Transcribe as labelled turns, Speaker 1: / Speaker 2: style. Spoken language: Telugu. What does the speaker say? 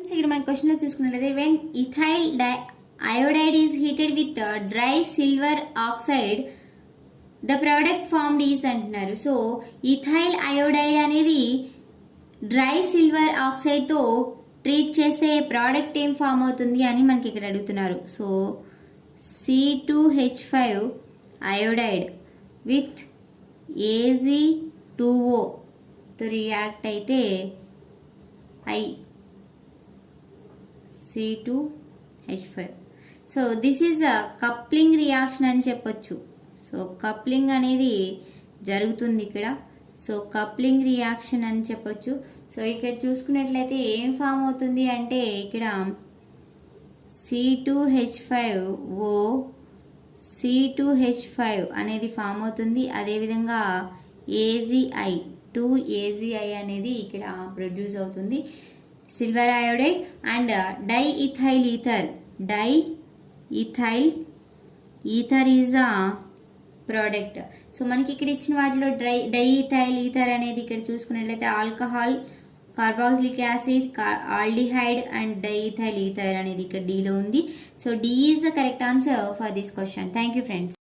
Speaker 1: ఇక్కడ మన క్వశ్చన్లో చూసుకున్నట్లయితే when ethyl iodide is heated with dry silver oxide the product formed is అంటున్నారు. సో ఇథైల్ అయోడైడ్ అనేది డ్రై సిల్వర్ ఆక్సైడ్తో ట్రీట్ చేస్తే ప్రోడక్ట్ ఏం ఫామ్ అవుతుంది అని మనకి ఇక్కడ అడుగుతున్నారు. సో C2H5 అయోడైడ్ విత్ AgO2తో రియాక్ట్ అయితే C2H5. So this is a coupling reaction అని చెప్పొచ్చు. సో కప్లింగ్ అనేది జరుగుతుంది ఇక్కడ. సో కప్లింగ్ రియాక్షన్ అని చెప్పొచ్చు. సో ఇక్కడ చూసుకున్నట్లయితే ఏం ఫామ్ అవుతుంది అంటే ఇక్కడ C2H5O C2H5 అనేది ఫామ్ అవుతుంది. అదేవిధంగా2AgI అనేది ఇక్కడ ప్రొడ్యూస్ అవుతుంది. Silver iodide and diethyl ether is a product. So మనకి ఇక్కడ ఇచ్చిన వాటిలో డైఇథైల్ ఈథర్ అనేది ఇక్కడ చూసుకున్నట్లయితే alcohol, carboxylic acid, aldehyde and diethyl ether అనేది ఇక్కడ డీలో ఉంది. So D is the correct answer for this question. Thank you friends.